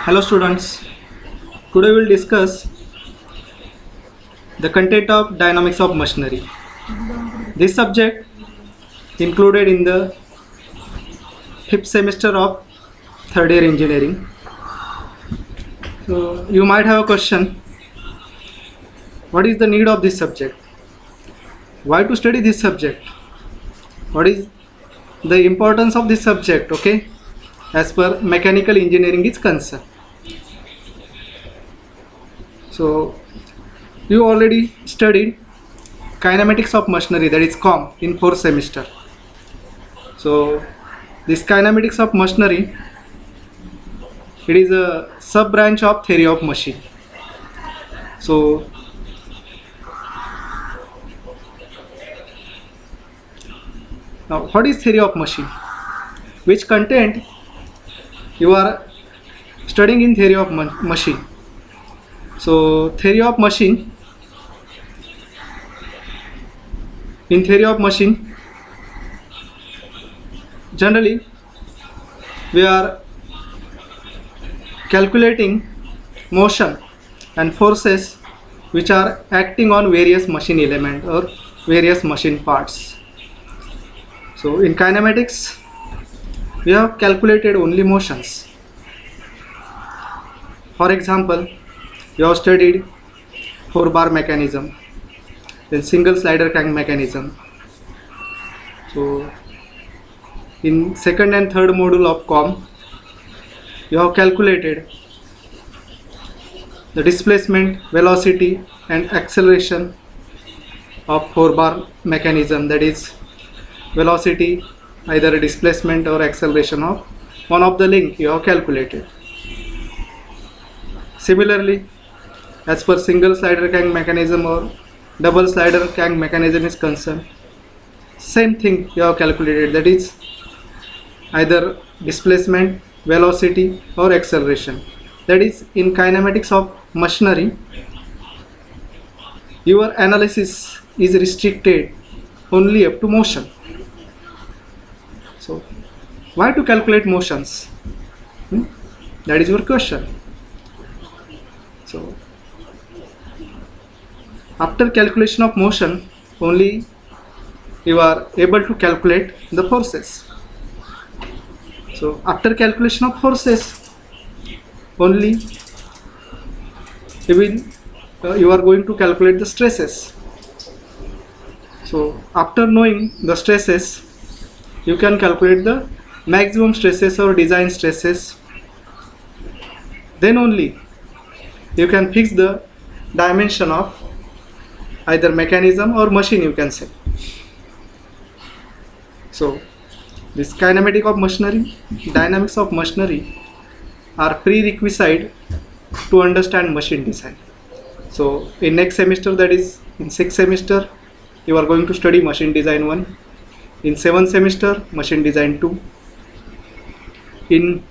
Hello students, today we will discuss the content of dynamics of machinery. This subject included in the 5th semester of third year engineering. So you might have a question, what is the need of this subject? Why to study this subject? What is the importance of this subject, okay, as per mechanical engineering is concerned? So you already studied kinematics of machinery, that is COM, in 4th semester. So this kinematics of machinery, it is a sub branch of theory of machine. So now what is theory of machine? Which content you are studying in theory of machine? So theory of machine, in theory of machine, generally we are calculating motion and forces which are acting on various machine element or various machine parts. So in kinematics we have calculated only motions. For example, you have studied 4-bar mechanism, then single slider crank mechanism. So in second and third module of COM, you have calculated the displacement, velocity and acceleration of 4-bar mechanism, that is velocity, either a displacement or acceleration of one of the link you have calculated. Similarly, as per single slider crank mechanism or double slider crank mechanism is concerned, same thing you have calculated, that is either displacement, velocity or acceleration. That is, in kinematics of machinery, your analysis is restricted only up to motion. So why to calculate motions? That is your question. So after calculation of motion, only you are able to calculate the forces. So after calculation of forces, only you are going to calculate the stresses. So after knowing the stresses, you can calculate the maximum stresses or design stresses. Then only you can fix the dimension of either mechanism or machine, you can say. So this kinematic of machinery, dynamics of machinery are prerequisite to understand machine design. So in next semester, that is in 6th semester, you are going to study machine design 1. In 7th semester, machine design 2. In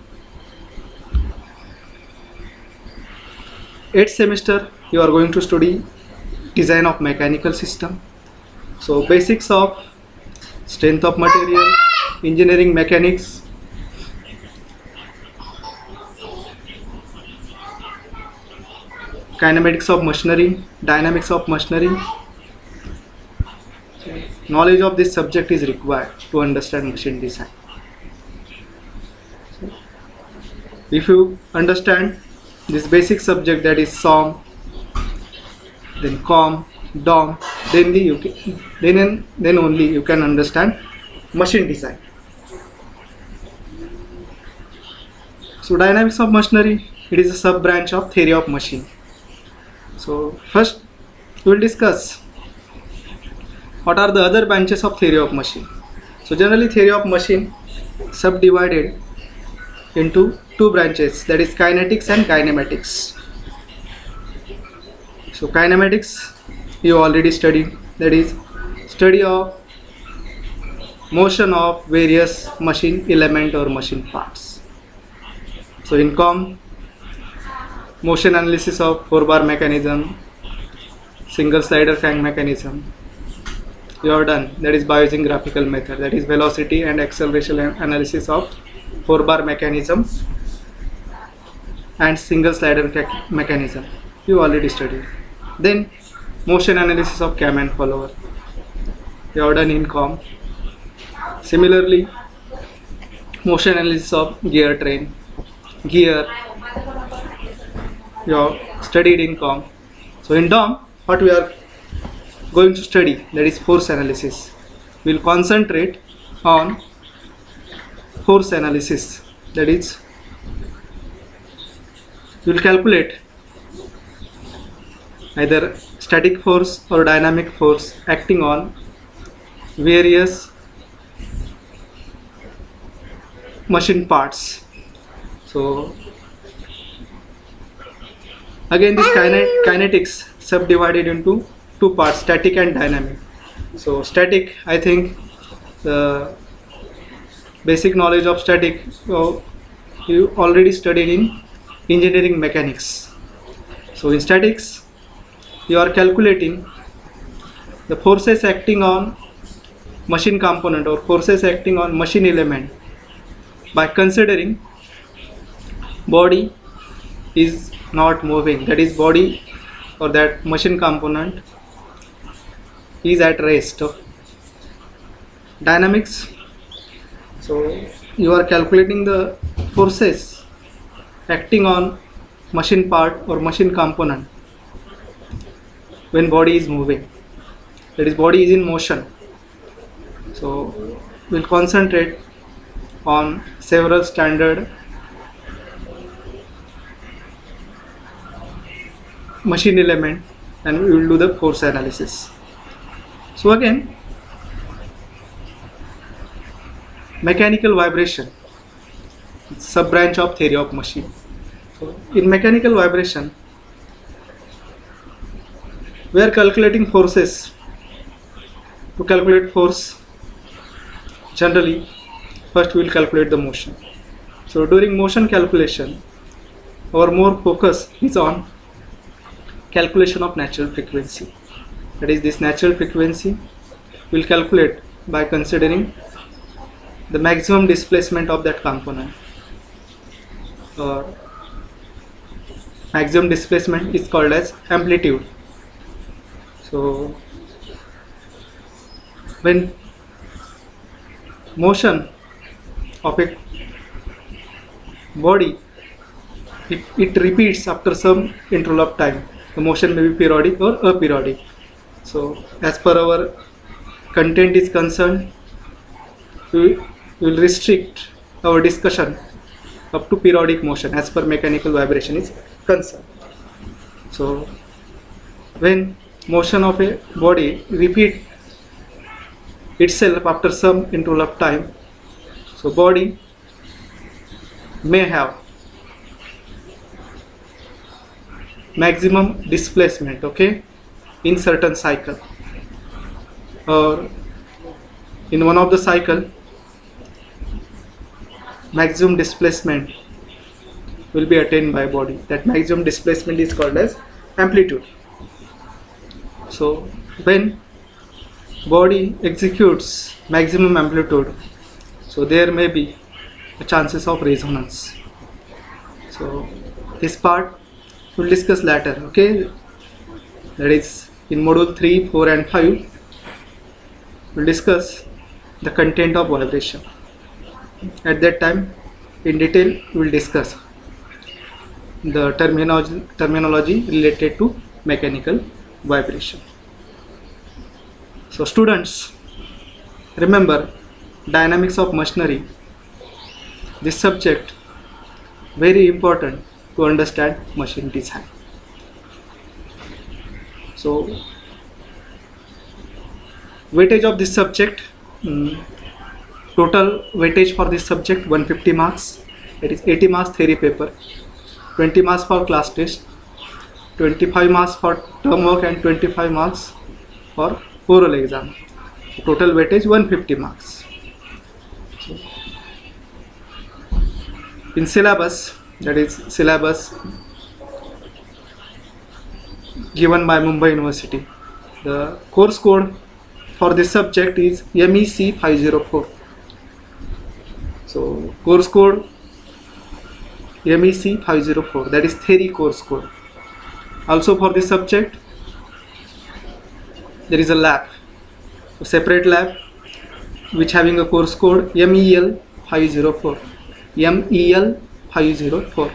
8th semester, you are going to study design of mechanical system. So basics of strength of material, engineering mechanics, kinematics of machinery, dynamics of machinery. Knowledge of this subject is required to understand machine design. So, if you understand this basic subject, that is SOM, then COM, DOM, then only you can understand machine design. So dynamics of machinery, it is a sub branch of theory of machine. So first we will discuss what are the other branches of theory of machine. So generally theory of machine subdivided into two branches, that is kinetics and kinematics. So kinematics you already studied, that is study of motion of various machine element or machine parts. So in COM, motion analysis of 4-bar mechanism, single slider crank mechanism, you have done, that is by using graphical method, that is velocity and acceleration analysis of 4-bar mechanism. and single slider mechanism. You already studied. Then motion analysis of cam and follower. You have done in com. Similarly, motion analysis of gear train, gear. You have studied in com. So in DOM, what we are going to study, that is force analysis. We will concentrate on force analysis, that is we will calculate either static force or dynamic force acting on various machine parts. So again, this kinetics subdivided into two parts, static and dynamic. So static, I think the basic knowledge of static you already studied in engineering mechanics. So in statics, you are calculating the forces acting on machine component or forces acting on machine element by considering body is not moving, that is body or that machine component is at rest. Dynamics, so you are calculating the forces acting on machine part or machine component when body is moving, that is body is in motion. So we'll concentrate on several standard machine element and we will do the force analysis. So again, mechanical vibration, sub branch of theory of machine. So in mechanical vibration, we are calculating forces. To calculate force, generally first we will calculate the motion. So during motion calculation, our more focus is on calculation of natural frequency. That is, this natural frequency we will calculate by considering the maximum displacement of that component, or maximum displacement is called as amplitude. So when motion of a body it repeats after some interval of time, the motion may be periodic or aperiodic. So as per our content is concerned, we will restrict our discussion up to periodic motion as per mechanical vibration is concerned. So when motion of a body repeat itself after some interval of time, so body may have maximum displacement, okay, in certain cycle, or in one of the cycle maximum displacement will be attained by body. That maximum displacement is called as amplitude. So when body executes maximum amplitude, so there may be a chances of resonance. So this part we'll discuss later, okay, that is in module 3, 4 and 5 we'll discuss the content of vibration. At that time in detail we'll discuss the terminology related to mechanical vibration. So students, remember dynamics of machinery, this subject very important to understand machine design. So weightage of this subject, total weightage for this subject 150 marks, that is 80 marks theory paper, 20 marks for class test, 25 marks for term work and 25 marks for oral exam. Total weightage 150 marks. So, in syllabus, that is syllabus given by Mumbai University, the course code for this subject is MEC 504. So course code MEC 504, that is theory course code. Also for this subject there is a lab, a separate lab which having a course code MEL 504, MEL 504.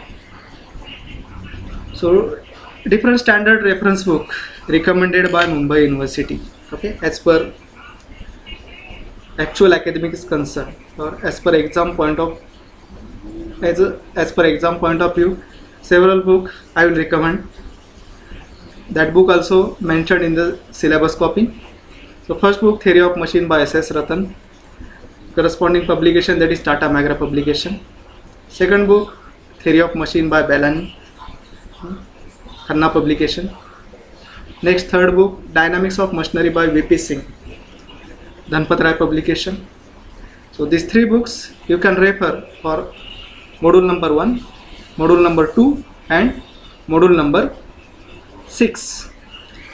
So different standard reference book recommended by Mumbai University, okay, as per actual academic is concerned, or as per exam point of view. Several book I will recommend. That book also mentioned in the syllabus copy. So first book, Theory of Machine by S.S. Ratan, corresponding publication that is Tata Magra publication. Second book, Theory of Machine by Bellani, Khanna publication. Next, third book, Dynamics of Machinery by V.P. Singh, Dhanpat Rai publication. So these three books you can refer for module number 1, module number 2 and module number 6.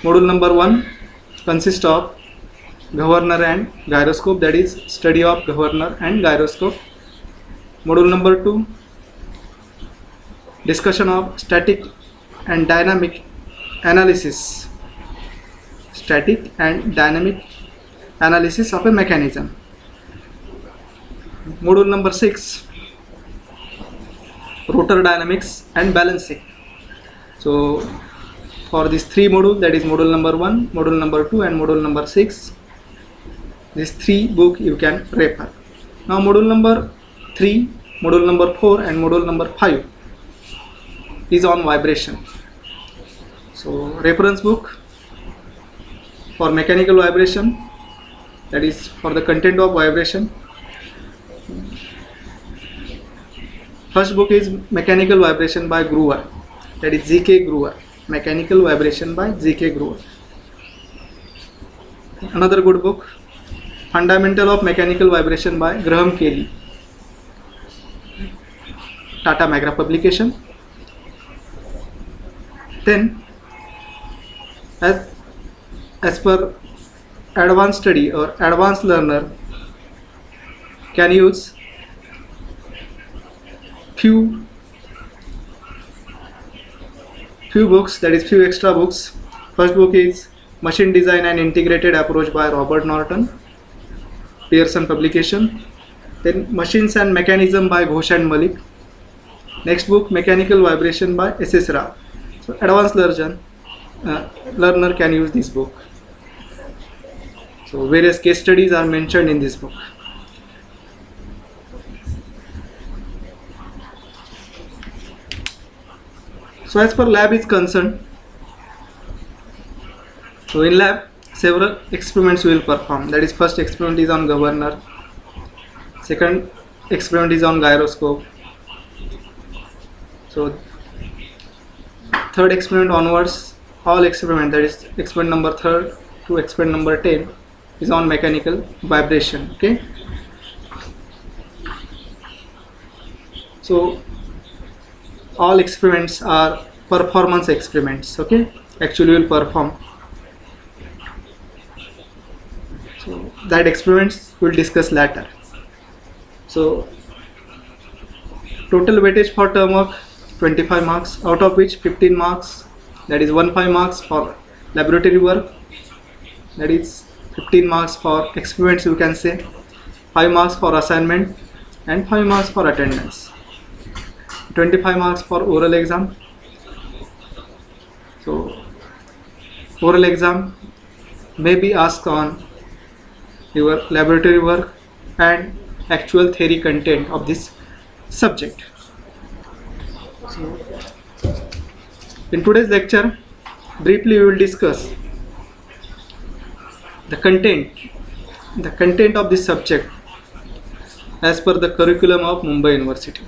Module number 1 consists of governor and gyroscope, that is study of governor and gyroscope. Module number 2, discussion of static and dynamic analysis, static and dynamic analysis of a mechanism. Module number 6, rotor dynamics and balancing. So for these three modules, that is module number 1, module number 2 and module number 6, these three book you can refer. Now module number 3, module number 4 and module number 5 is on vibration. So reference book for mechanical vibration, that is for the content of vibration. First book is Mechanical Vibration by Gruer, that is G.K. Gruer, Mechanical Vibration by G.K. Gruer. Another good book, Fundamental of Mechanical Vibration by Graham Kelly, Tata Magra publication. Then as per advanced study or advanced learner can use few books, that is few extra books. First book is Machine Design and Integrated Approach by Robert Norton, Pearson publication. Then Machines and Mechanism by Ghosh and Malik. Next book, Mechanical Vibration by S.S. Rao. So advanced learner can use this book. So various case studies are mentioned in this book. So as per lab is concerned, so in lab several experiments we will perform. That is, first experiment is on governor, second experiment is on gyroscope, so third experiment onwards all experiment, that is experiment number 3 to experiment number 10 is on mechanical vibration. Okay, so all experiments are performance experiments. Okay, actually will perform. So that experiments we'll discuss later. So total weightage for term work 25 marks, out of which 15 marks, that is 15 marks for laboratory work, that is 15 marks for experiments you can say, 5 marks for assignment and 5 marks for attendance, 25 marks for oral exam. So oral exam may be asked on your laboratory work and actual theory content of this subject. So in today's lecture briefly we will discuss the content of this subject as per the curriculum of Mumbai University.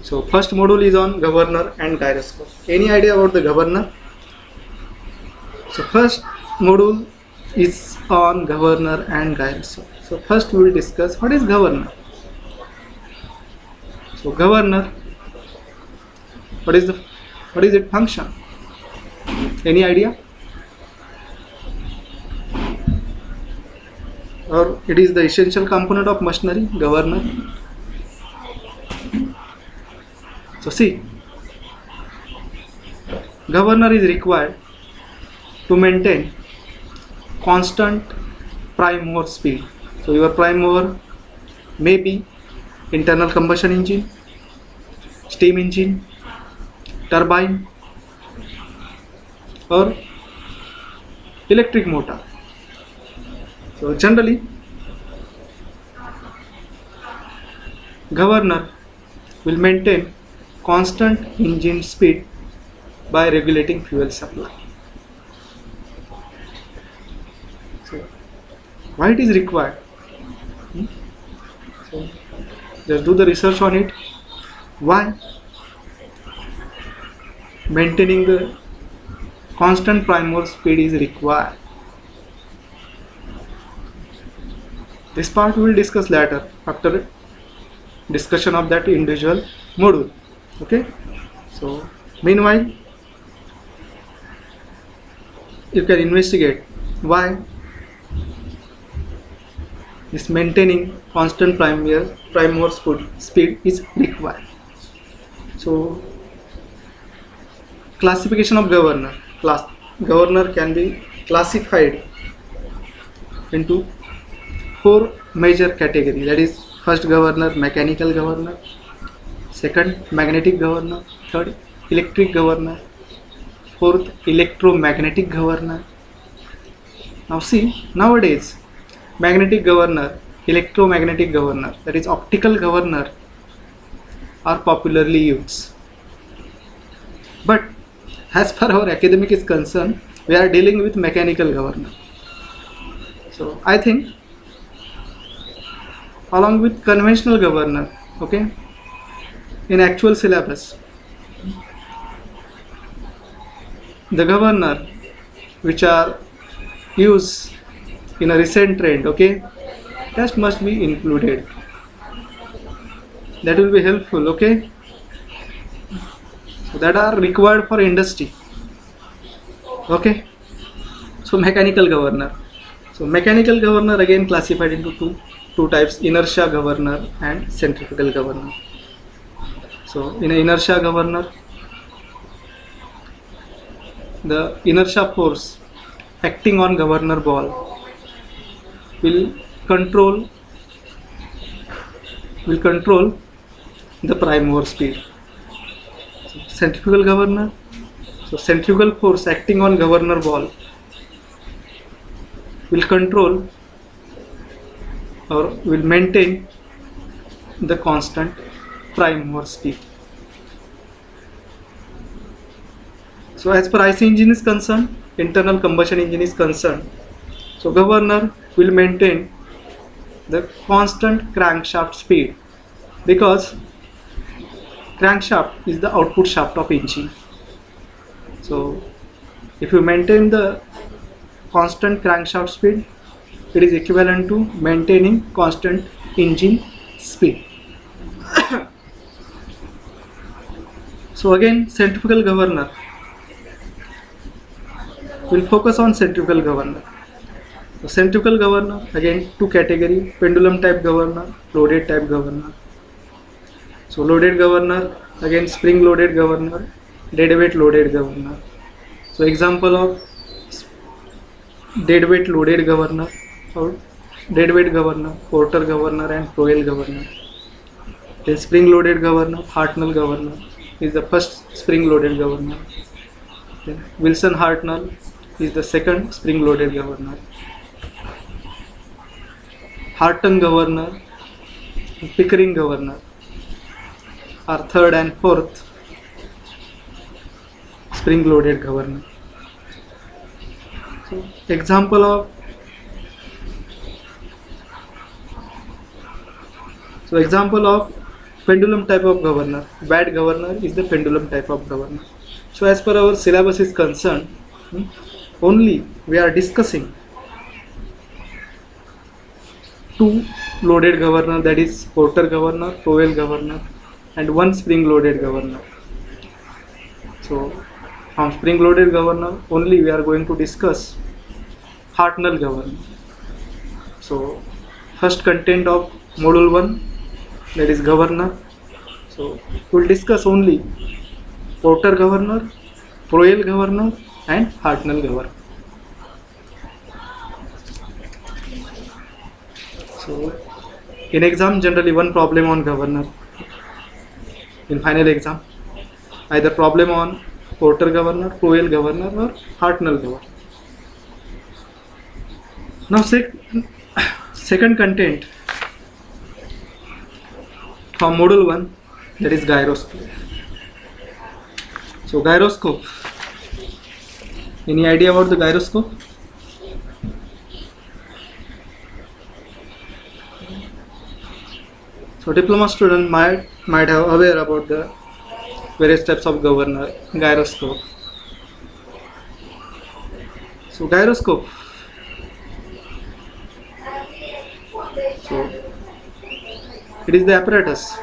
So first module is on governor and gyroscope. Any idea about the governor? So first module is on governor and gyroscope. So first we will discuss what is governor. So governor, what is its function? Any idea? Or it is the essential component of machinery, governor. So see, governor is required to maintain constant prime mover speed. So your prime mover may be internal combustion engine, steam engine, turbine, or electric motor. So generally, governor will maintain constant engine speed by regulating fuel supply. So why it is required? So just do the research on it. Why maintaining the constant prime mover speed is required? This part we will discuss later after discussion of that individual module. Okay, so meanwhile you can investigate why this maintaining constant prime mover speed is required. So classification of governor. Governor can be classified into 4 major categories. That is, first governor, mechanical governor; second, magnetic governor; third, electric governor; fourth, electromagnetic governor. Now see, nowadays magnetic governor, electromagnetic governor, that is optical governor, are popularly used. But as far our academic is concerned, we are dealing with mechanical governor. So I think along with conventional governor, okay, in actual syllabus, the governor which are used in a recent trend, okay, that must be included. That will be helpful, okay. So that are required for industry, okay. So mechanical governor. So mechanical governor again classified into two types: inertia governor and centrifugal governor. So in an inertia governor, the inertia force acting on governor ball will control the prime mover speed. So centrifugal governor, so centrifugal force acting on governor ball will control or will maintain the constant prime mover speed. So as per IC engine is concerned, internal combustion engine is concerned, so governor will maintain the constant crankshaft speed, because crankshaft is the output shaft of engine. So if you maintain the constant crankshaft speed, it is equivalent to maintaining constant engine speed. So again, centrifugal governor, will focus on centrifugal governor. So centrifugal governor, again 2 category: pendulum type governor, loaded type governor. So loaded governor, again spring loaded governor, deadweight loaded governor. So example of deadweight loaded governor or deadweight governor, Porter governor and Crowell governor. Then spring loaded governor, Hartnell governor is the first spring loaded governor. Then Wilson Hartnell is the second spring loaded governor. Hartung governor, Pickering governor are third and fourth spring loaded governor. So example of pendulum type of governor. Bad governor is the pendulum type of governor. So as per our syllabus is concerned, only we are discussing 2 loaded governor, that is Porter governor, Crowell governor, and 1 spring loaded governor. So from spring loaded governor only we are going to discuss Hartnell governor. So first content of module 1, that is governor. So we'll discuss only Porter governor, Proel governor and Hartnell governor. So in exam generally one problem on governor. In final exam either problem on Porter governor, Proel governor or Hartnell governor. Now second content from module 1, that is gyroscope. So gyroscope, any idea about the gyroscope? So diploma student might have aware about the various types of governor, gyroscope. So gyroscope, so it is the apparatus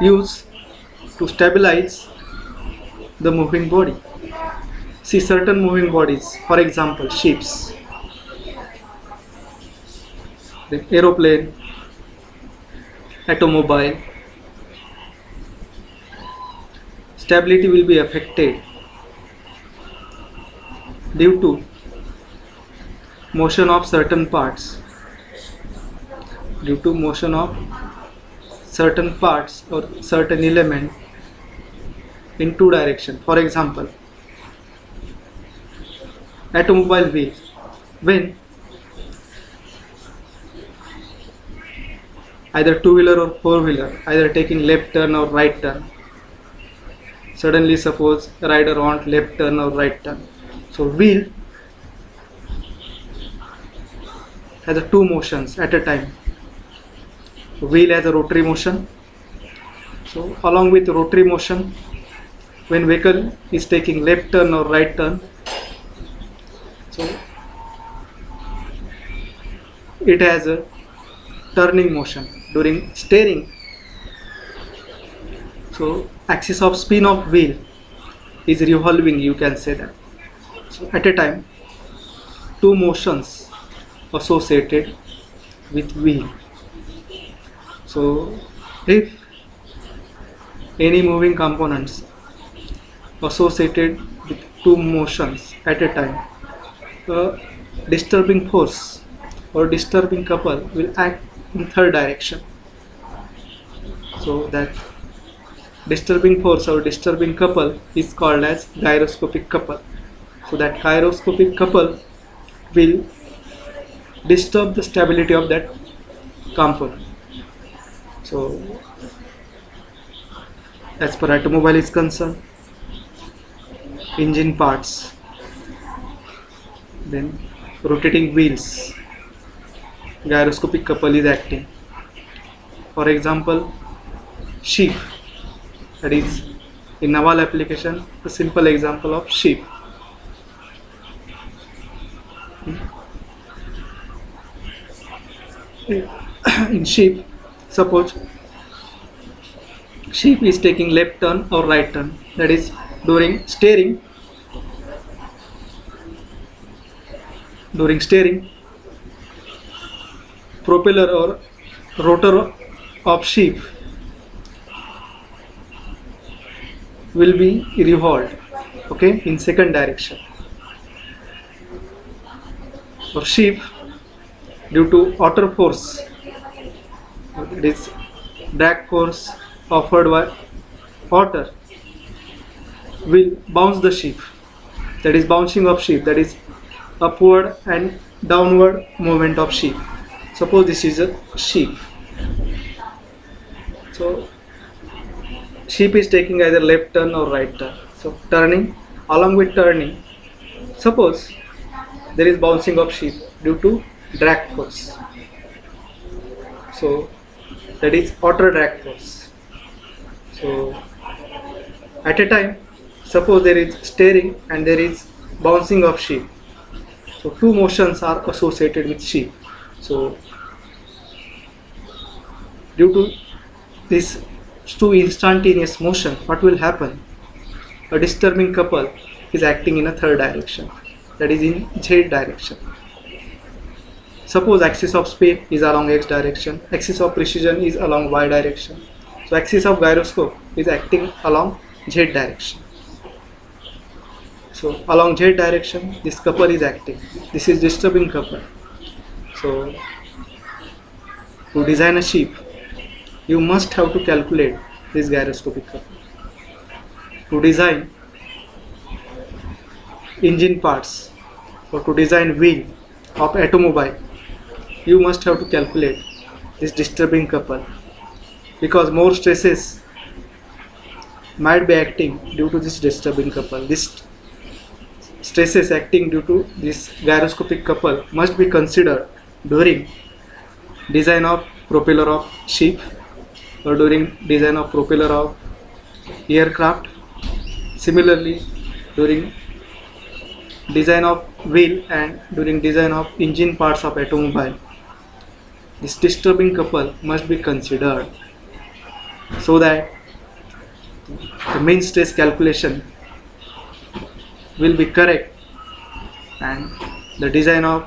used to stabilize the moving body. See certain moving bodies, for example ships, the aeroplane, automobile, stability will be affected due to motion of certain parts, or certain element in two directions. For example, automobile wheel, when either two-wheeler or four-wheeler either taking left turn or right turn, suddenly suppose rider want left turn or right turn, so wheel has two motions at a time. Wheel has a rotary motion, so along with rotary motion, when vehicle is taking left turn or right turn, so it has a turning motion during steering. So axis of spin of wheel is revolving, you can say that. So at a time two motions associated with wheel. So if any moving components associated with two motions at a time, a disturbing force or disturbing couple will act in third direction. So that disturbing force or disturbing couple is called as gyroscopic couple. So that gyroscopic couple will disturb the stability of that component. So as per automobile is concerned, engine parts, then rotating wheels, gyroscopic couple is acting. For example, ship, that is in naval application, a simple example of ship. In ship, suppose ship is taking left turn or right turn, that is during steering, propeller or rotor of ship will be revolved, okay, in second direction. For ship, due to water force, it is drag force offered by water, will bounce the ship, that is bouncing of ship, that is upward and downward movement of ship. Suppose this is a ship, so ship is taking either left turn or right turn, so turning, along with turning, suppose there is bouncing of ship due to drag force, so that is water drag force. So at a time, suppose there is steering and there is bouncing of ship, so two motions are associated with ship. So due to this two instantaneous motion, what will happen? A disturbing couple is acting in a third direction, that is in Z direction. Suppose axis of speed is along X direction, axis of precision is along Y direction, So axis of gyroscope is acting along Z direction. So along Z direction, this couple is acting. This is disturbing couple. So to design a ship, you must have to calculate this gyroscopic couple. To design engine parts or to design wheel of automobile, you must have to calculate this disturbing couple, because more stresses might be acting due to this disturbing couple. This stresses acting due to this gyroscopic couple must be considered during design of propeller of ship or during design of propeller of aircraft. Similarly, during design of wheel and during design of engine parts of automobile, this disturbing couple must be considered so that the mean stress calculation will be correct and the design of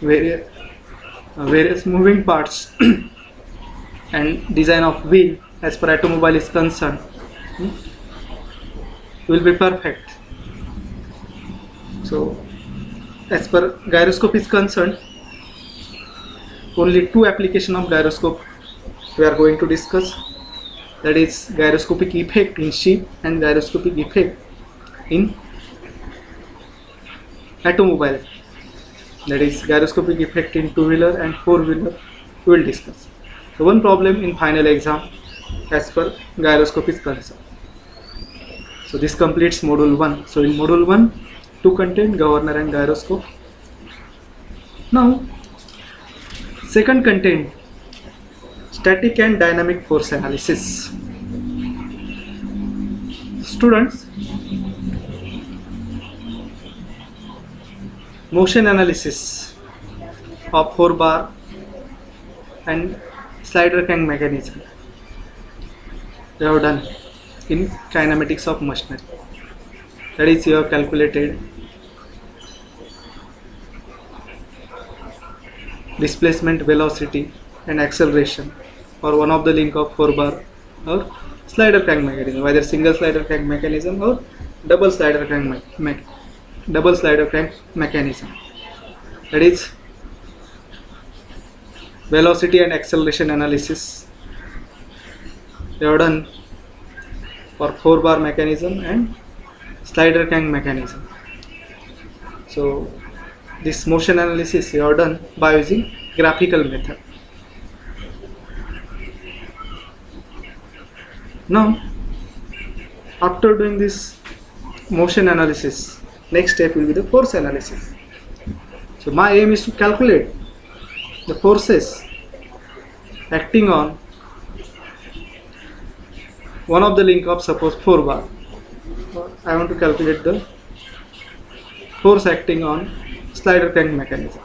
various moving parts and design of wheel as per automobile is concerned will be perfect. So as per gyroscope is concerned, only two application of gyroscope we are going to discuss, that is gyroscopic effect in ship and gyroscopic effect in automobile, that is gyroscopic effect in two-wheeler and four-wheeler we will discuss. So one problem in final exam as per gyroscope is concerned. So this completes module 1. So in module 1, two content, governor and gyroscope. Now second content, static and dynamic force analysis. Students, motion analysis of 4-bar and slider crank mechanism they have done in kinematics of machinery. That is, you have calculated displacement, velocity and acceleration for one of the link of 4-bar or slider crank mechanism, either single slider crank mechanism or double slider crank mechanism. That is, velocity and acceleration analysis they are done for 4-bar mechanism and slider crank mechanism. So this motion analysis you are done by using graphical method. Now after doing this motion analysis, next step will be the force analysis. So my aim is to calculate the forces acting on one of the link of suppose 4-bar. I want to calculate the force acting on slider crank mechanism.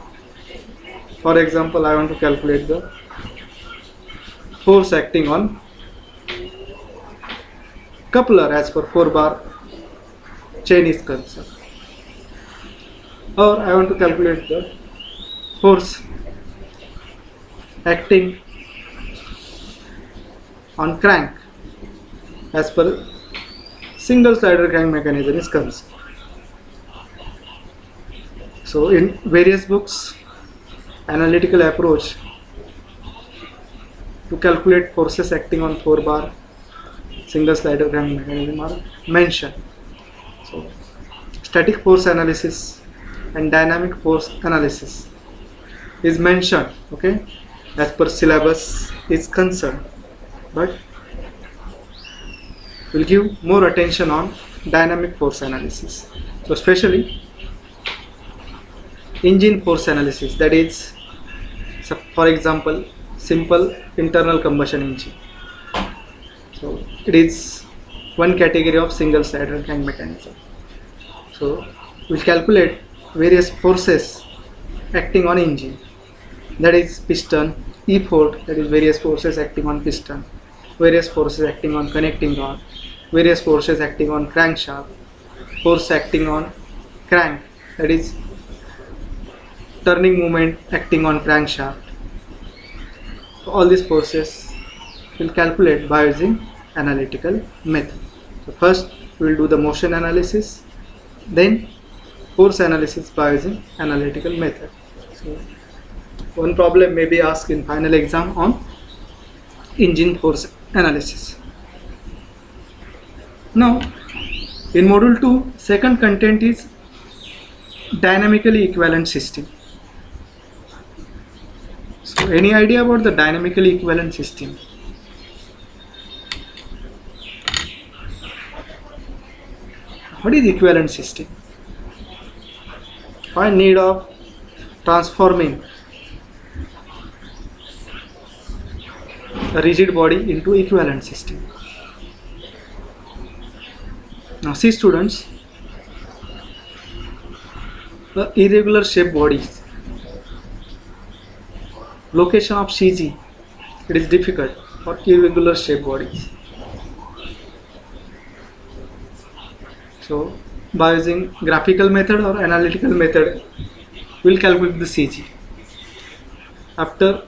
For example, I want to calculate the force acting on coupler as per 4-bar chain is concerned, or I want to calculate the force acting on crank as per single slider crank mechanism is concerned. So in various books, analytical approach to calculate forces acting on 4-bar single slider crank mechanism are mentioned. So static force analysis and dynamic force analysis is mentioned, okay, as per syllabus is concerned, but we'll give more attention on dynamic force analysis. So especially engine force analysis, that is, for example, simple internal combustion engine. So it is one category of single slider crank mechanism. So we'll calculate various forces acting on engine, that is piston, E-force, that is various forces acting on piston, various forces acting on connecting rod, various forces acting on crankshaft, force acting on crank, that is turning moment acting on crankshaft. So all these forces we'll calculate by using analytical method. So first we'll do the motion analysis, then force analysis by using analytical method. So one problem may be asked in final exam on engine force analysis. Now in module 2, second content is dynamically equivalent system. So any idea about the dynamically equivalent system? What is equivalent system? Find need of transforming a rigid body into equivalent system. Now see students, the irregular shape bodies, location of CG, it is difficult for irregular shape bodies. So by using graphical method or analytical method, we'll calculate the CG. After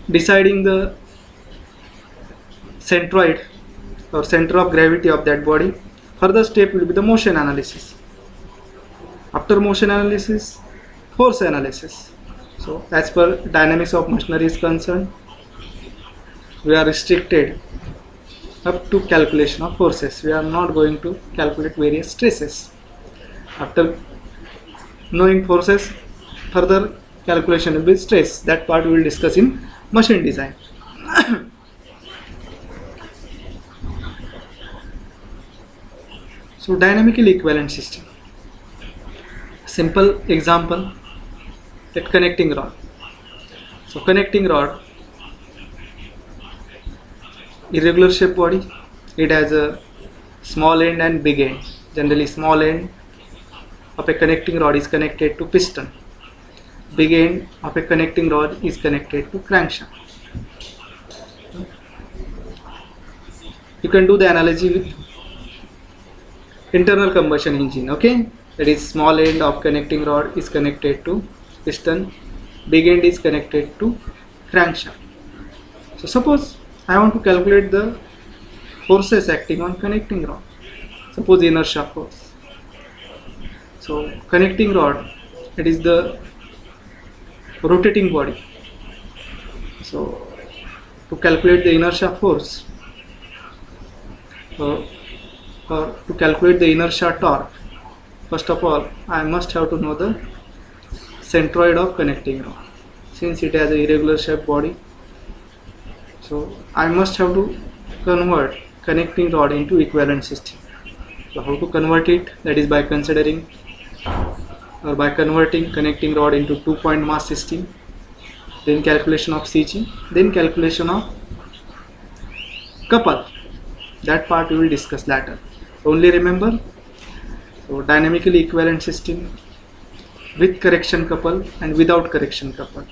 deciding the centroid or center of gravity of that body, further step will be the motion analysis. After motion analysis, force analysis. So as per dynamics of machinery is concerned, we are restricted up to calculation of forces. We are not going to calculate various stresses. After knowing forces, further calculation will be stress. That part we will discuss in machine design. So dynamically equivalent system. Simple example, that connecting rod. So connecting rod, irregular shape body, it has a small end and big end. Generally small end of a connecting rod is connected to piston. Big end of a connecting rod is connected to crankshaft. You can do the analogy with internal combustion engine, okay? That is small end of connecting rod is connected to piston, big end is connected to crankshaft. So suppose I want to calculate the forces acting on connecting rod. Suppose inertia force. So connecting rod, it is the rotating body. So to calculate the inertia force, or to calculate the inertia torque, first of all I must have to know the centroid of connecting rod. Since it has a irregular shaped body, so I must have to convert connecting rod into equivalent system. So how to convert it? That is by considering or by converting connecting rod into 2-point mass system, then calculation of CG, then calculation of couple. That part we will discuss later. Only remember, so dynamically equivalent system with correction couple and without correction couple.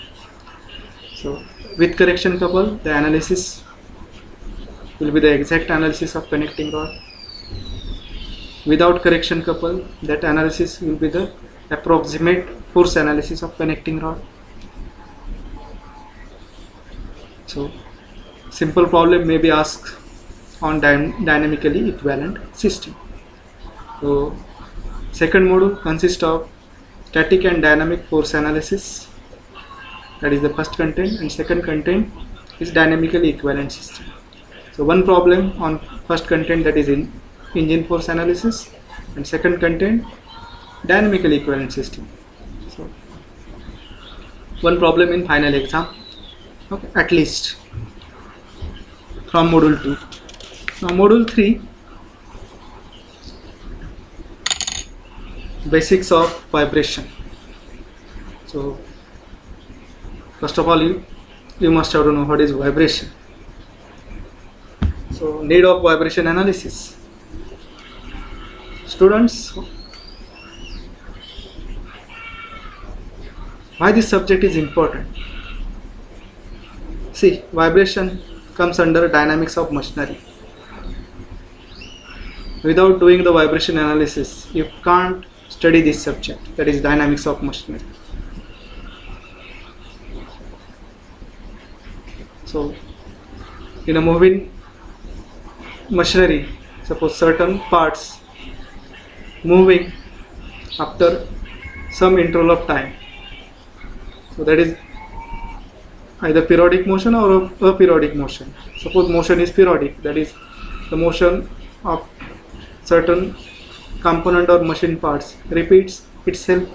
So with correction couple, the analysis will be the exact analysis of connecting rod. Without correction couple, that analysis will be the approximate force analysis of connecting rod. So simple problem may be asked on dynamically equivalent system. So second module consists of static and dynamic force analysis. That is the first content, and second content is dynamically equivalent system. So one problem on first content, that is in engine force analysis, and second content dynamically equivalent system. So one problem in final exam, okay, at least from module 2. Now module 3, basics of vibration. So first of all you must have to know what is vibration. So need of vibration analysis. Students, why this subject is important? See, vibration comes under dynamics of machinery. Without doing the vibration analysis, you can't study this subject, that is dynamics of machinery. So in a moving machinery, suppose certain parts moving after some interval of time, so that is either periodic motion or aperiodic motion. Suppose motion is periodic, that is the motion of certain component or machine parts repeats itself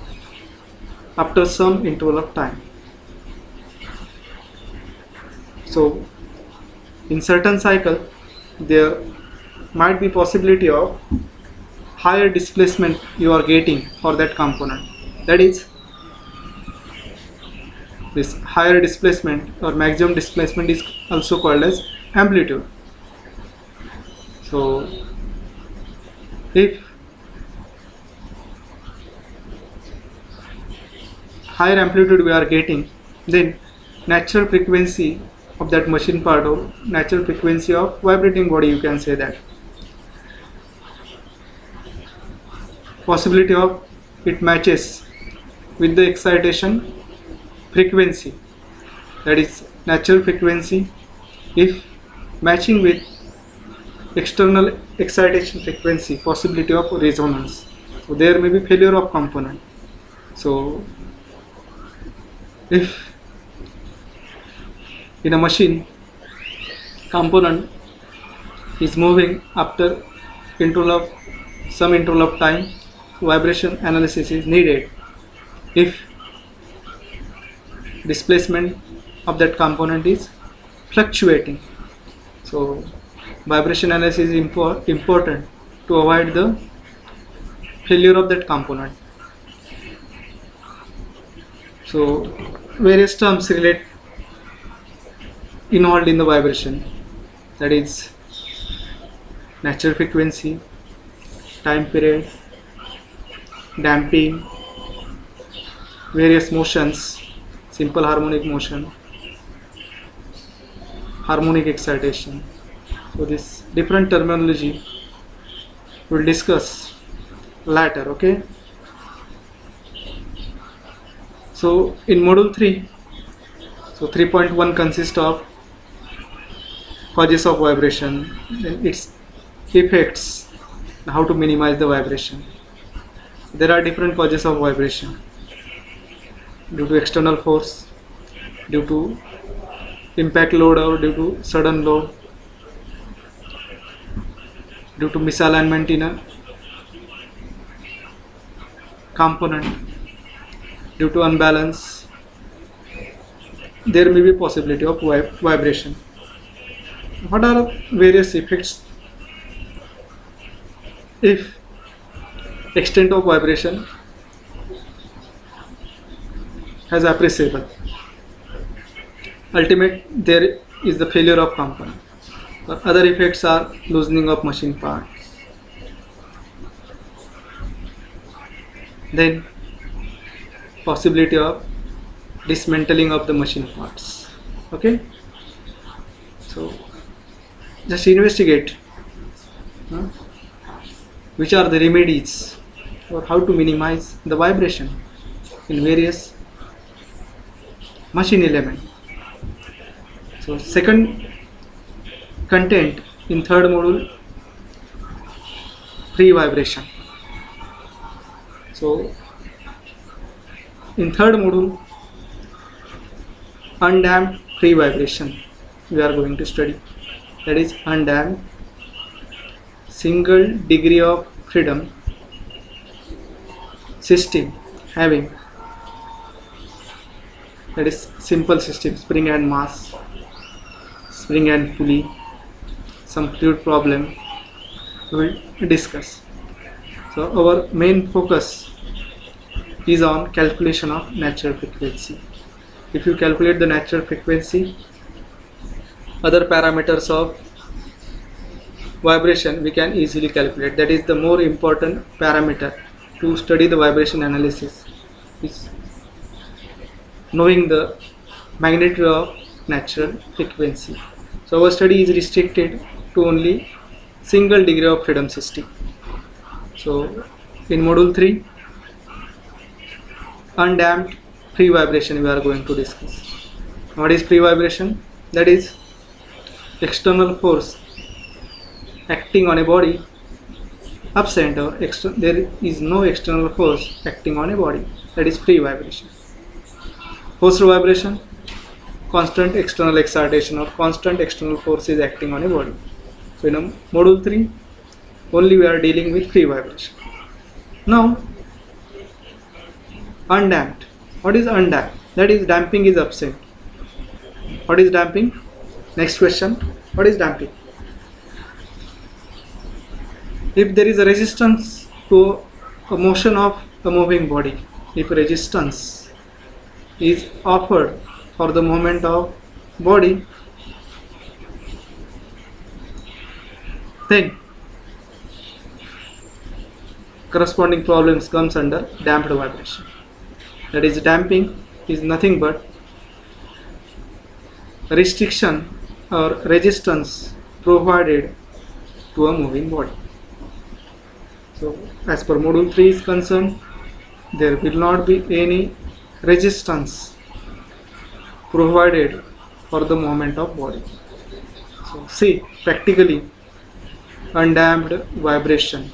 after some interval of time. So in certain cycle there might be possibility of higher displacement you are getting for that component. That is, this higher displacement or maximum displacement is also called as amplitude. So if higher amplitude we are getting, then natural frequency of that machine part or natural frequency of vibrating body, you can say that possibility of it matches with the excitation frequency, that is natural frequency if matching with external excitation frequency, possibility of resonance. So there may be failure of component. So if in a machine component is moving after some interval of time, vibration analysis is needed. If displacement of that component is fluctuating, so vibration analysis is important to avoid the failure of that component. So various terms relate involved in the vibration, that is natural frequency, time period, damping, various motions, simple harmonic motion, harmonic excitation. So this different terminology we'll discuss later, okay? So in module 3, so 3.1 consists of causes of vibration, then its effects, how to minimize the vibration. There are different causes of vibration: due to external force, due to impact load or due to sudden load, due to misalignment in a component, due to unbalance. There may be possibility of vibration. What are various effects if extent of vibration has appreciable? Ultimate, there is the failure of component. Other effects are loosening of machine parts, then possibility of dismantling of the machine parts. Okay, so just investigate which are the remedies or how to minimize the vibration in various machine element. So second content in third module, free vibration. So in third module, undamped free vibration we are going to study. That is undamped single degree of freedom system having, that is simple system, spring and mass, spring and pulley, some fluid problem we will discuss. So our main focus is on calculation of natural frequency. If you calculate the natural frequency, other parameters of vibration we can easily calculate. That is the more important parameter to study the vibration analysis, is knowing the magnitude of natural frequency. So our study is restricted to only single degree of freedom system. So in module 3, undamped free vibration we are going to discuss. What is free vibration? that is external force acting on a body absent, or there is no external force acting on a body, that is free vibration. Forced vibration, constant external excitation or constant external force is acting on a body. So in module 3 only we are dealing with free vibration. Now undamped. What is undamped? That is damping is absent. What is damping? Next question. What is damping? If there is a resistance to a motion of a moving body, if resistance is offered for the movement of body, then corresponding problems comes under damped vibration. That is, damping is nothing but restriction or resistance provided to a moving body. So as per module 3 is concerned, there will not be any resistance provided for the movement of body. So see, practically undamped vibration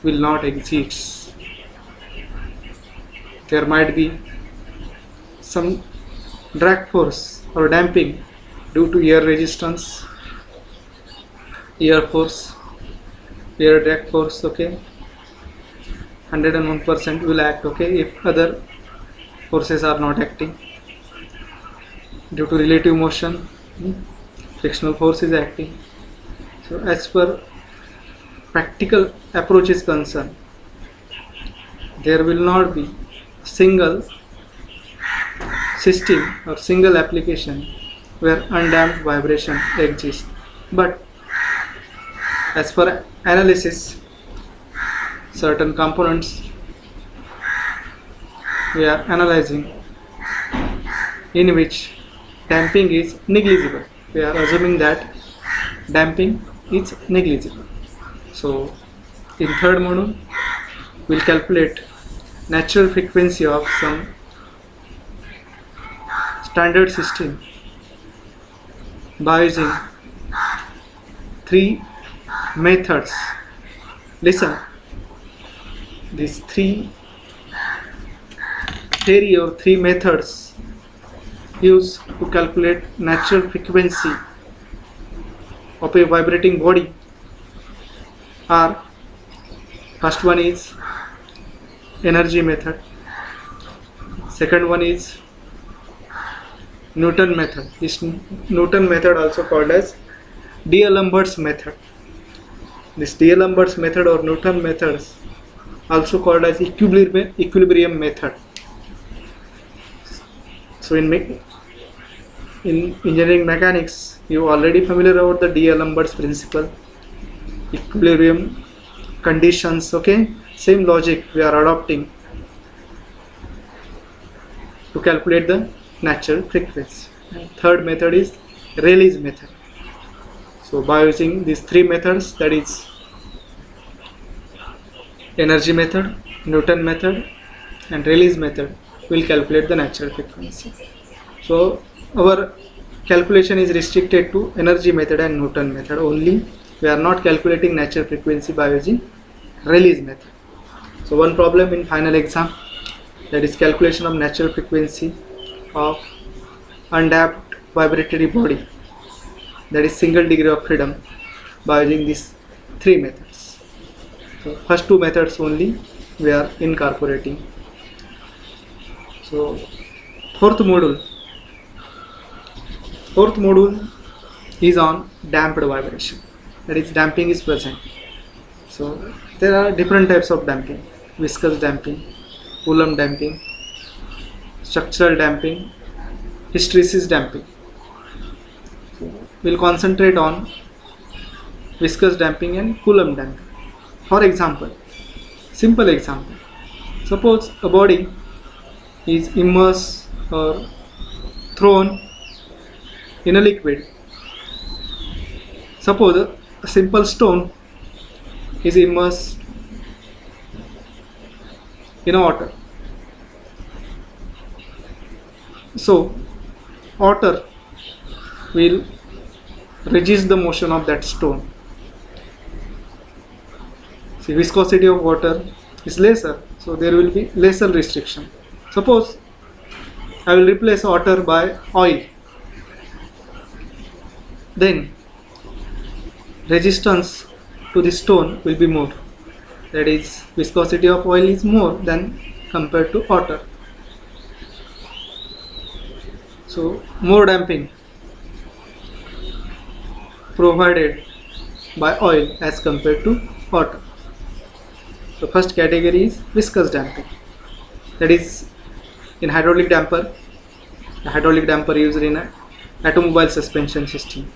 will not exist. There might be some drag force or damping due to air resistance, air force, air drag force, okay, 101% will act, okay, if other forces are not acting. Due to relative motion, frictional force is acting. So as per practical approach is concerned, there will not be single system or single application where undamped vibration exists. But as per analysis, certain components we are analyzing in which damping is negligible. We are assuming that damping is negligible. So in third module we'll calculate natural frequency of some standard system by using 3 methods. Listen, these 3 theory or 3 methods used to calculate natural frequency of a vibrating body are: first one is energy method, second one is Newton method. This Newton method also called as D'Alembert's method. This D'Alembert's method or Newton methods also called as equilibrium method. So in engineering mechanics, you already familiar about the D'Alembert's principle, equilibrium conditions, okay. Same logic we are adopting to calculate the natural frequency. Third method is Rayleigh's method. So by using these 3 methods, that is energy method, Newton method and Rayleigh's method, will calculate the natural frequency. So our calculation is restricted to energy method and Newton method only. We are not calculating natural frequency by using Rayleigh's method. So one problem in final exam, that is calculation of natural frequency of undamped vibratory body, that is single degree of freedom, by using these 3 methods. So first 2 methods only we are incorporating. So fourth module is on damped vibration, that is damping is present. So there are different types of damping: viscous damping, Coulomb damping, structural damping, hysteresis damping. So we'll concentrate on viscous damping and Coulomb damping. For example, simple example, suppose a body is immersed or thrown in a liquid. Suppose a simple stone is immersed in water. So water will resist the motion of that stone. See, viscosity of water is lesser, so there will be lesser restriction. Suppose I will replace water by oil, then resistance to the stone will be more. That is, viscosity of oil is more than compared to water. So more damping provided by oil as compared to water. The first category is viscous damping. That is, in hydraulic damper, the hydraulic damper used in an automobile suspension system.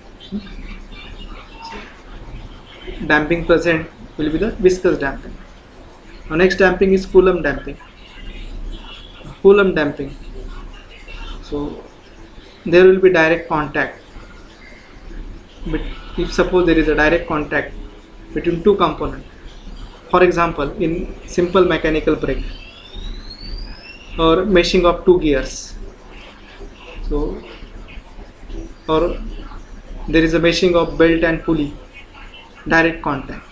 Damping present will be the viscous damping. Now next damping is Coulomb damping. Coulomb damping. So there will be direct contact. But if suppose there is a direct contact between two components, for example in simple mechanical brake or meshing of two gears, so or there is a meshing of belt and pulley, direct contact,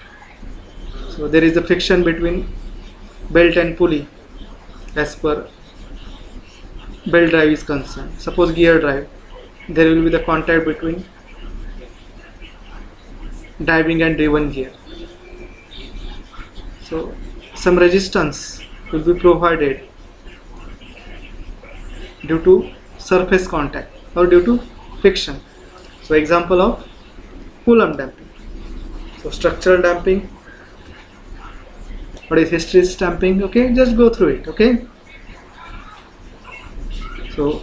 so there is a friction between belt and pulley as per belt drive is concerned. Suppose gear drive, there will be the contact between driving and driven gear, so some resistance will be provided due to surface contact or due to friction. So example of Coulomb damping. So structural damping, what is hysteresis damping? Okay, just go through it. Okay, so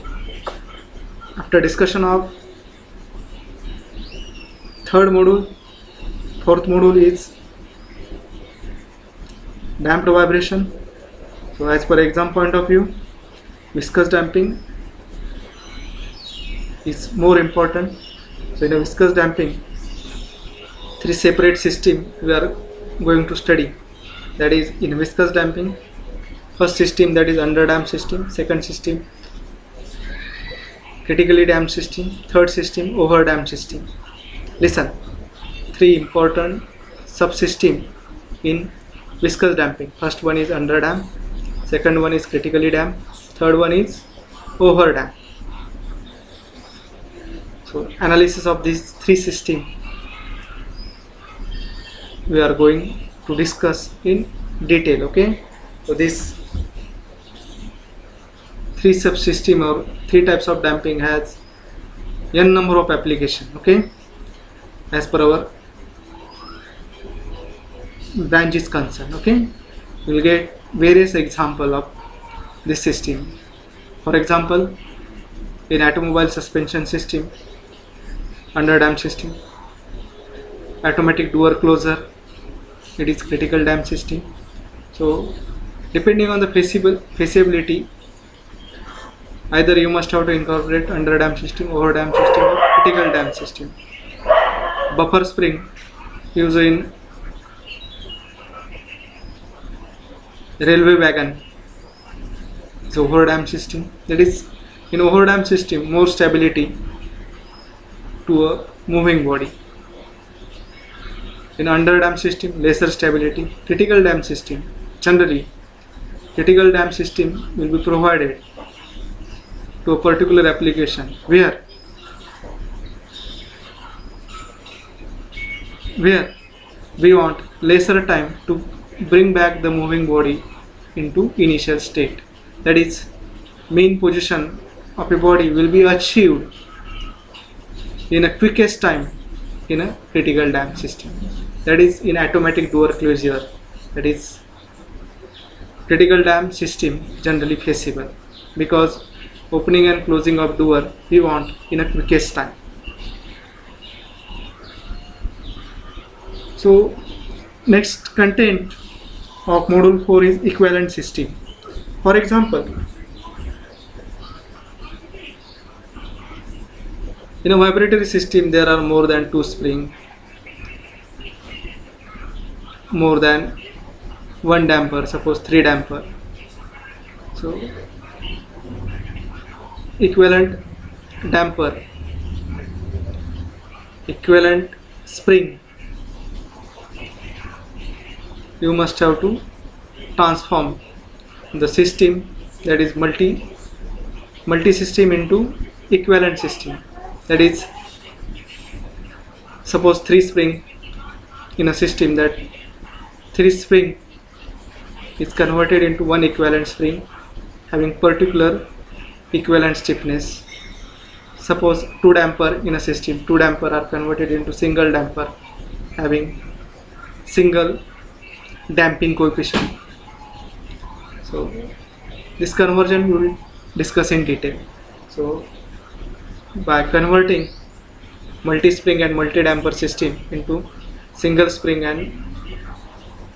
after discussion of third module, fourth module is damped vibration. So as per exam point of view, viscous damping is more important. So in a viscous damping, three separate systems we are going to study. That is, in viscous damping, first system, that is under damped system, second system critically damped system, third system over damped system. Listen, three important subsystem in viscous damping. First one is under damped, second one is critically damped, third one is over damped. So analysis of these three systems we are going to discuss in detail. Okay, so this three subsystem or three types of damping has n number of application. Okay, as per our branch is concerned. Okay, we will get various example of this system. For example, in automobile suspension system, under damped system, automatic door closer, it is critical damped system. So depending on the feasibility, either you must have to incorporate under damped system, over damped system or critical damped system. Buffer spring used in railway wagon is over damped system. That is, in over damped system, more stability to a moving body. In under damped system, lesser stability. Critical damped system, generally critical damped system will be provided to a particular application where we want lesser time to bring back the moving body into initial state. That is, mean position of a body will be achieved in a quickest time in a critical damped system. That is, in automatic door closure, that is critical damped system generally feasible, because opening and closing of door we want in a quickest time. So next content of module 4 is equivalent system. For example, in a vibratory system there are more than 2 springs, more than 1 damper, suppose 3 damper. So equivalent damper equivalent spring, you must have to transform the system, that is multi system, into equivalent system. That is, suppose 3 spring in a system, that 3 spring is converted into one equivalent spring having particular equivalent stiffness. Suppose 2 damper in a system, 2 damper are converted into single damper having single damping coefficient. So this conversion we will discuss in detail. So by converting multi-spring and multi-damper system into single spring and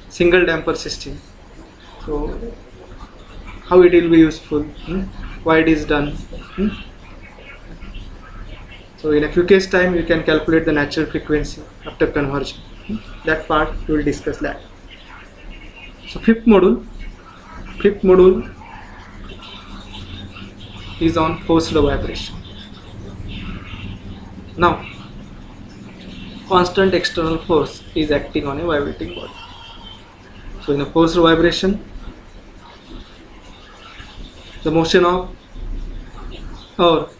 single damper system, so how it will be useful, why it is done. So in a few case time you can calculate the natural frequency after conversion. That part we will discuss that. So fifth module is on forced vibration. Now, constant external force is acting on a vibrating body. So in a forced vibration, the motion of, or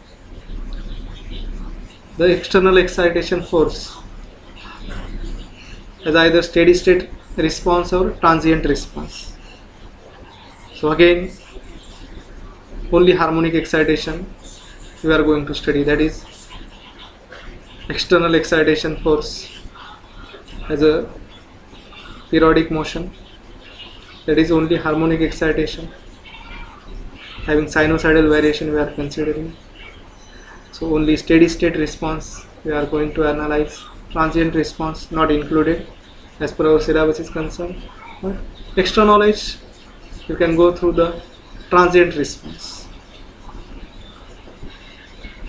the external excitation force has either steady state response or transient response. So again, only harmonic excitation we are going to study, that is external excitation force as a periodic motion, that is only harmonic excitation having sinusoidal variation we are considering. So only steady state response we are going to analyze, transient response not included as per our syllabus is concerned. But extra knowledge, you can go through the transient response.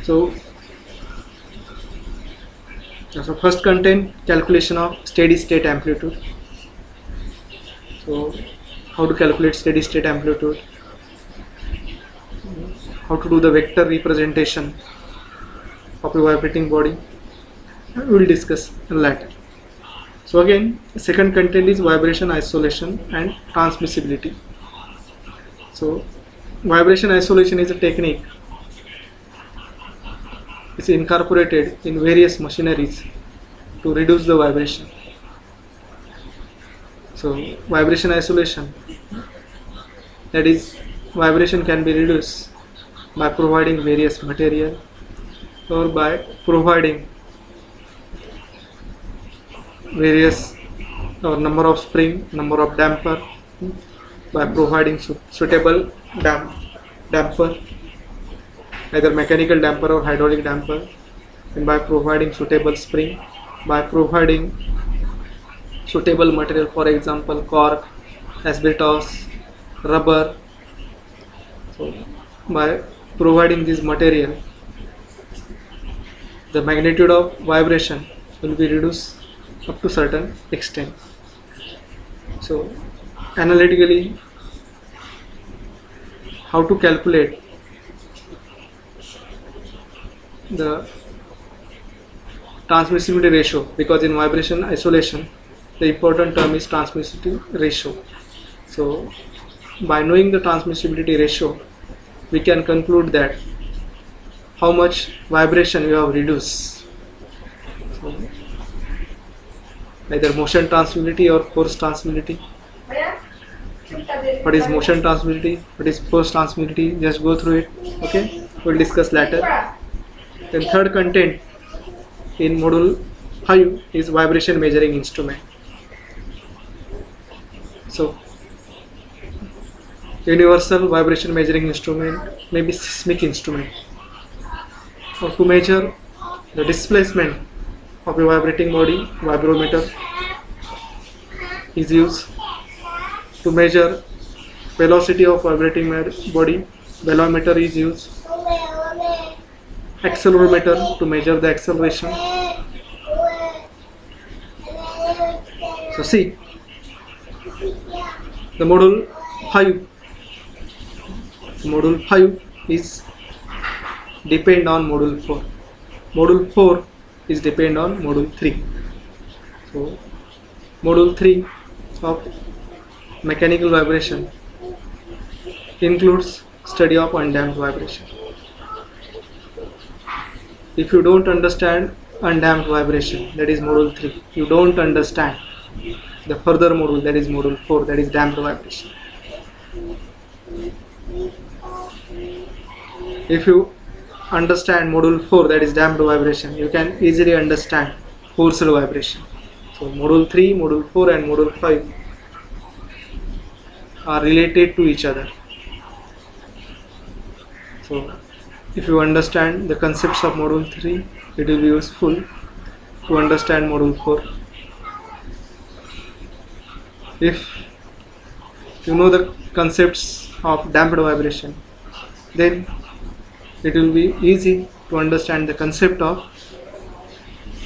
So first content, calculation of steady state amplitude. So how to calculate steady state amplitude, how to do the vector representation of a vibrating body, we will discuss later. So again, second content is vibration isolation and transmissibility. So vibration isolation is a technique. It's incorporated in various machineries to reduce the vibration. So vibration isolation, that is, vibration can be reduced by providing various material or by providing various or number of spring, number of damper, by providing suitable damper, either mechanical damper or hydraulic damper, and by providing suitable spring, by providing suitable material, for example cork, asbestos, rubber. So by providing this material, the magnitude of vibration will be reduced up to certain extent. So analytically, how to calculate the transmissibility ratio, because in vibration isolation the important term is transmissibility ratio. So by knowing the transmissibility ratio, we can conclude that how much vibration you have reduced. So either motion transmissibility or force transmissibility. What is motion transmissibility, what is force transmissibility, just go through it. Okay, we'll discuss later. Then third content in module 5 is vibration measuring instrument. So universal vibration measuring instrument may be seismic instrument, or to measure the displacement of a vibrating body, vibrometer is used. To measure velocity of vibrating body, velometer is used. Accelerometer to measure the acceleration. So see, the module 5 is depend on module 4. Module 4 is depend on module 3. So module 3 of mechanical vibration includes study of undamped vibration. If you don't understand undamped vibration, that is module 3, you don't understand the further module, that is module 4, that is damped vibration. If you understand module 4, that is damped vibration, you can easily understand forced vibration. So module 3, module 4 and module 5 are related to each other. So if you understand the concepts of module 3, it will be useful to understand module 4. If you know the concepts of damped vibration, then it will be easy to understand the concept of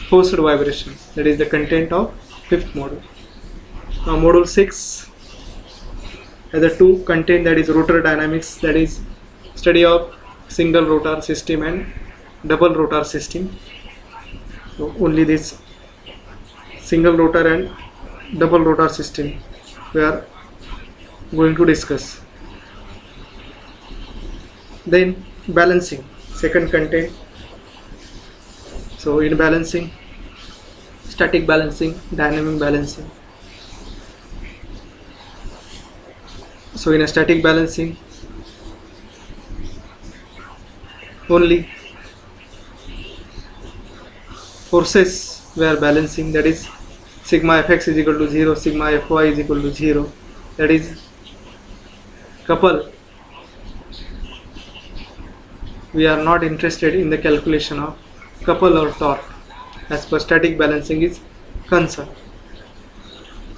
forced vibration, that is the content of 5th module. Now module 6 has a 2 content, that is rotor dynamics, that is study of single rotor system and double rotor system. So only this single rotor and double rotor system we are going to discuss. Then balancing, second content. So in balancing, static balancing, dynamic balancing. So in a static balancing, only forces we are balancing, that is sigma fx is equal to 0, sigma fy is equal to 0, that is couple. We are not interested in the calculation of couple or torque as per static balancing is concerned.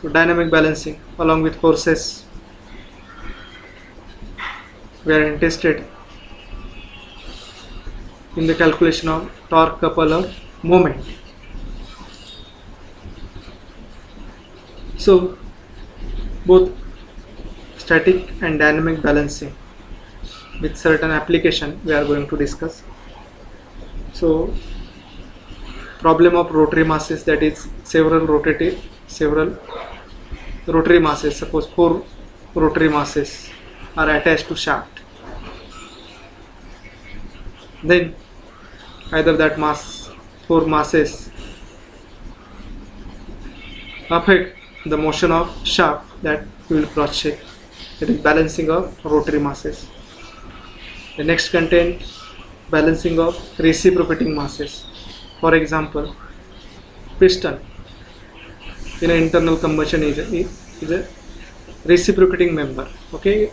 So dynamic balancing along with forces, we are interested in the calculation of torque, couple or moment. So both static and dynamic balancing with certain application we are going to discuss. So problem of rotary masses, that is several rotary masses, suppose 4 rotary masses are attached to shaft, then either that 4 masses affect the motion of shaft, that we will cross check, that is balancing of rotary masses. The next content, balancing of reciprocating masses. For example, piston in an internal combustion is a reciprocating member. Okay,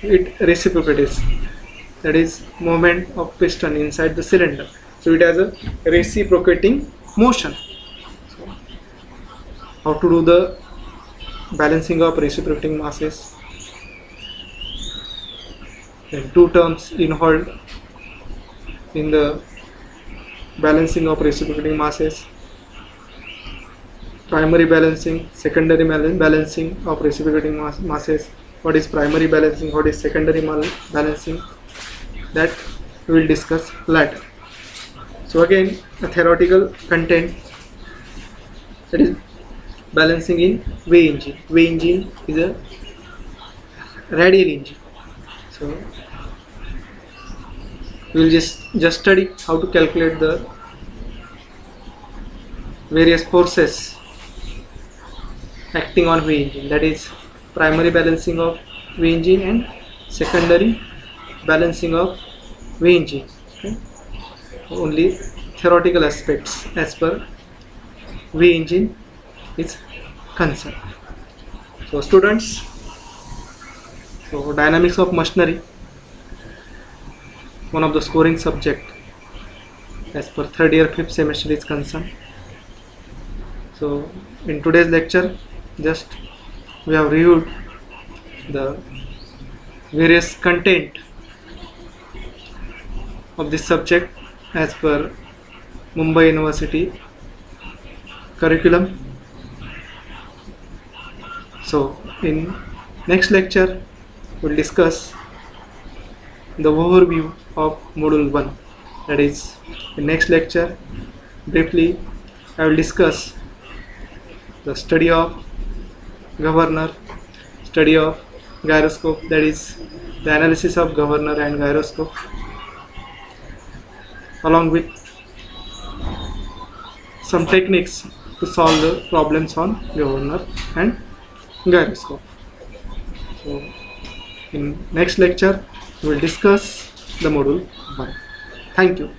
it reciprocates, that is movement of piston inside the cylinder. So it has a reciprocating motion. So how to do the balancing of reciprocating masses? Then 2 terms involved in the balancing of reciprocating masses: primary balancing, secondary balancing of reciprocating masses. What is primary balancing, what is secondary balancing, that we will discuss later. So again, a theoretical content, that is balancing in way engine. Way engine is a radial engine. So we will just study how to calculate the various forces acting on way engine, that is primary balancing of way engine and secondary balancing of way engine. Okay? Only theoretical aspects as per way engine is concerned. So students, so dynamics of machinery, one of the scoring subject as per 3rd year 5th semester is concerned. So in today's lecture, just we have reviewed the various content of this subject as per Mumbai University curriculum. So in next lecture we'll discuss the overview of module 1, that is in next lecture Briefly, I will discuss the study of governor, study of gyroscope, that is the analysis of governor and gyroscope, along with some techniques to solve the problems on governor and gyroscope. So in next lecture we will discuss the module 1. Thank you.